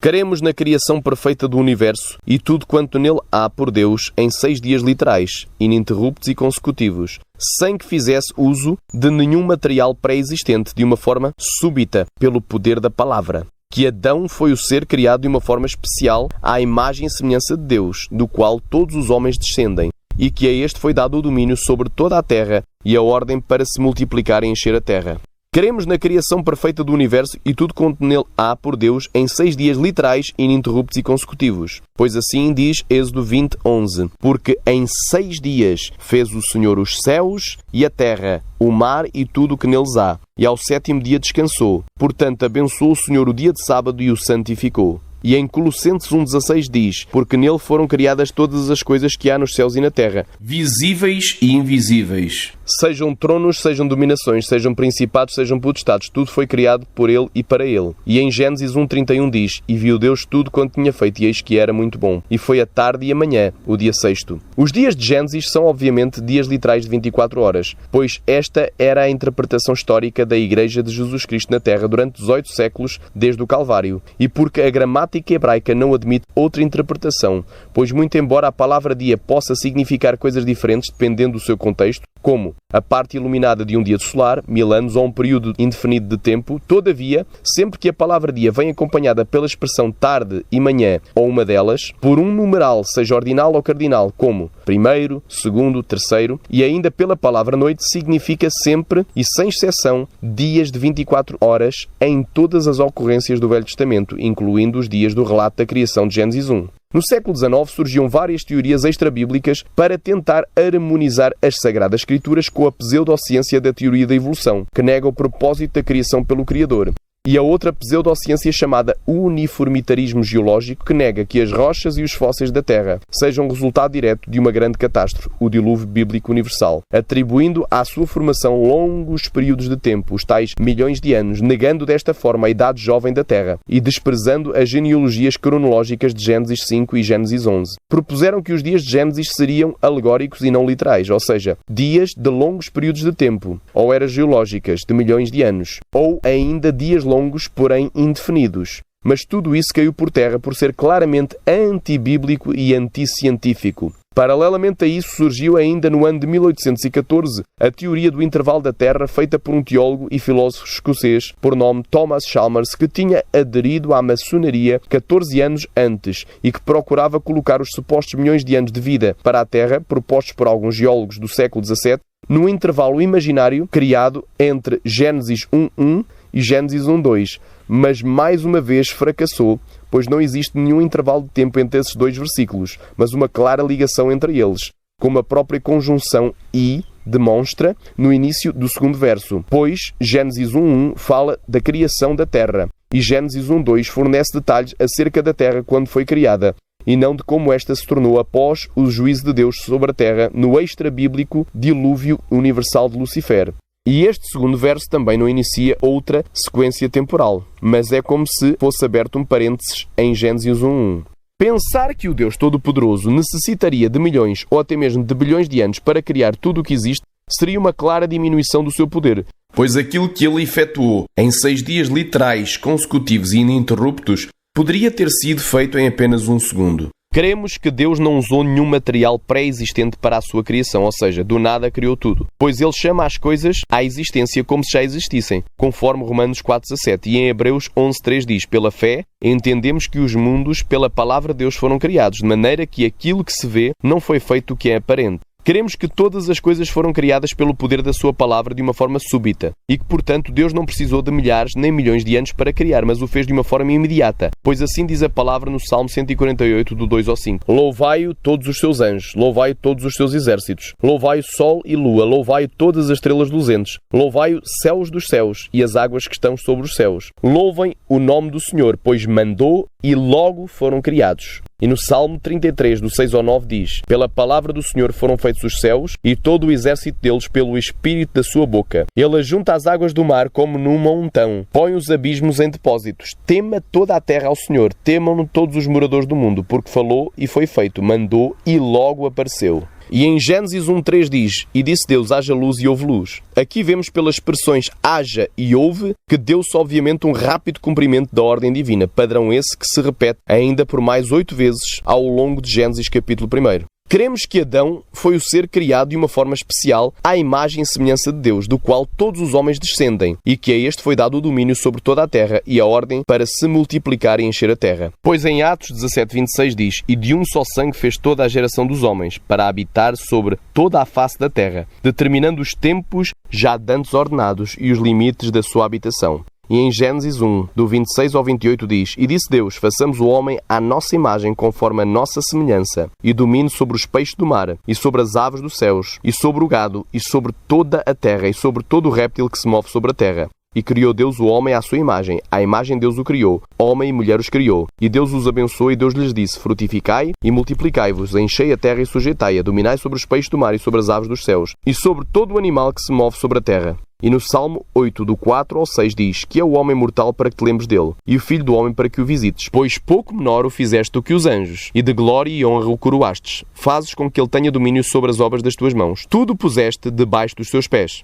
Cremos na criação perfeita do universo e tudo quanto nele há por Deus em 6 dias literais, ininterruptos e consecutivos, sem que fizesse uso de nenhum material pré-existente de uma forma súbita, pelo poder da palavra. Que Adão foi o ser criado de uma forma especial à imagem e semelhança de Deus, do qual todos os homens descendem, e que a este foi dado o domínio sobre toda a terra e a ordem para se multiplicar e encher a terra. Cremos na criação perfeita do universo e tudo quanto nele há por Deus em 6 dias literais, ininterruptos e consecutivos. Pois assim diz Êxodo 20:11. Porque em 6 dias fez o Senhor os céus e a terra, o mar e tudo o que neles há. E ao 7º dia descansou. Portanto, abençoou o Senhor o dia de sábado e o santificou. E em Colossenses 1:16 diz: porque nele foram criadas todas as coisas que há nos céus e na terra, visíveis e invisíveis. Sejam tronos, sejam dominações, sejam principados, sejam potestades, tudo foi criado por ele e para ele. E em Gênesis 1:31 diz: e viu Deus tudo quanto tinha feito, e eis que era muito bom. E foi a tarde e a manhã, o dia 6º. Os dias de Gênesis são obviamente dias literais de 24 horas, pois esta era a interpretação histórica da Igreja de Jesus Cristo na Terra durante 18 séculos desde o Calvário. E porque a gramática hebraica não admite outra interpretação, pois muito embora a palavra dia possa significar coisas diferentes dependendo do seu contexto, como a parte iluminada de um dia solar, 1000 anos ou um período indefinido de tempo, todavia, sempre que a palavra dia vem acompanhada pela expressão tarde e manhã ou uma delas, por um numeral, seja ordinal ou cardinal, como primeiro, segundo, terceiro, e ainda pela palavra noite, significa sempre e sem exceção dias de 24 horas em todas as ocorrências do Velho Testamento, incluindo os dias do relato da criação de Gênesis 1. No século XIX surgiam várias teorias extrabíblicas para tentar harmonizar as Sagradas Escrituras com a pseudociência da teoria da evolução, que nega o propósito da criação pelo Criador, e a outra pseudociência chamada uniformitarismo geológico, que nega que as rochas e os fósseis da Terra sejam resultado direto de uma grande catástrofe, o dilúvio bíblico universal, atribuindo à sua formação longos períodos de tempo, os tais milhões de anos, negando desta forma a idade jovem da Terra e desprezando as genealogias cronológicas de Gênesis 5 e Gênesis 11. Propuseram que os dias de Gênesis seriam alegóricos e não literais, ou seja, dias de longos períodos de tempo, ou eras geológicas de milhões de anos, ou ainda dias longos, porém indefinidos. Mas tudo isso caiu por terra por ser claramente antibíblico e anticientífico. Paralelamente a isso, surgiu ainda no ano de 1814 a teoria do intervalo da Terra, feita por um teólogo e filósofo escocês por nome Thomas Chalmers, que tinha aderido à maçonaria 14 anos antes e que procurava colocar os supostos milhões de anos de vida para a Terra, propostos por alguns geólogos do século XVII, no intervalo imaginário criado entre Gênesis 1:1 e Gênesis 1:2, mas mais uma vez fracassou, pois não existe nenhum intervalo de tempo entre esses dois versículos, mas uma clara ligação entre eles, como a própria conjunção "e" demonstra no início do segundo verso, pois Gênesis 1:1 fala da criação da Terra e Gênesis 1:2 fornece detalhes acerca da Terra quando foi criada, e não de como esta se tornou após o juízo de Deus sobre a Terra no extra-bíblico dilúvio universal de Lucifer. E este segundo verso também não inicia outra sequência temporal, mas é como se fosse aberto um parênteses em Gênesis 1:1. Pensar que o Deus Todo-Poderoso necessitaria de milhões ou até mesmo de bilhões de anos para criar tudo o que existe seria uma clara diminuição do seu poder, pois aquilo que ele efetuou em 6 dias literais, consecutivos e ininterruptos poderia ter sido feito em apenas 1 segundo. Cremos que Deus não usou nenhum material pré-existente para a sua criação, ou seja, do nada criou tudo, pois ele chama as coisas à existência como se já existissem, conforme Romanos 4:17, e em Hebreus 11:3 diz: pela fé entendemos que os mundos pela palavra de Deus foram criados, de maneira que aquilo que se vê não foi feito o que é aparente. Queremos que todas as coisas foram criadas pelo poder da sua palavra de uma forma súbita e que, portanto, Deus não precisou de milhares nem milhões de anos para criar, mas o fez de uma forma imediata, pois assim diz a palavra no Salmo 148, do 2 ao 5. Louvai-o todos os seus anjos, louvai-o todos os seus exércitos, louvai-o sol e lua, louvai-o todas as estrelas luzentes, louvai-o céus dos céus e as águas que estão sobre os céus. Louvem o nome do Senhor, pois mandou e logo foram criados. E no Salmo 33, do 6 ao 9, diz: pela palavra do Senhor foram feitos os céus, e todo o exército deles pelo espírito da sua boca. Ele ajunta as águas do mar como num montão, põe os abismos em depósitos. Tema toda a terra ao Senhor, temam-no todos os moradores do mundo, porque falou e foi feito, mandou e logo apareceu. E em Gênesis 1:3 diz: E disse Deus, haja luz e houve luz. Aqui vemos pelas expressões haja e houve que deu-se obviamente um rápido cumprimento da ordem divina, padrão esse que se repete ainda por mais 8 vezes ao longo de Gênesis capítulo 1. Cremos que Adão foi o ser criado de uma forma especial à imagem e semelhança de Deus, do qual todos os homens descendem, e que a este foi dado o domínio sobre toda a terra e a ordem para se multiplicar e encher a terra. Pois em Atos 17:26 diz: E de um só sangue fez toda a geração dos homens, para habitar sobre toda a face da terra, determinando os tempos já dantes ordenados e os limites da sua habitação. E em Gênesis 1, do 26 ao 28 diz: E disse Deus, façamos o homem à nossa imagem, conforme a nossa semelhança, e domine sobre os peixes do mar, e sobre as aves dos céus, e sobre o gado, e sobre toda a terra, e sobre todo o réptil que se move sobre a terra. E criou Deus o homem à sua imagem, à imagem Deus o criou, homem e mulher os criou. E Deus os abençoou e Deus lhes disse: Frutificai e multiplicai-vos, enchei a terra e sujeitai-a, dominai sobre os peixes do mar e sobre as aves dos céus, e sobre todo o animal que se move sobre a terra. E no Salmo 8, do 4 ao 6 diz: Que é o homem mortal para que te lembres dele, e o filho do homem para que o visites. Pois pouco menor o fizeste do que os anjos, e de glória e honra o coroastes. Fazes com que ele tenha domínio sobre as obras das tuas mãos. Tudo puseste debaixo dos seus pés.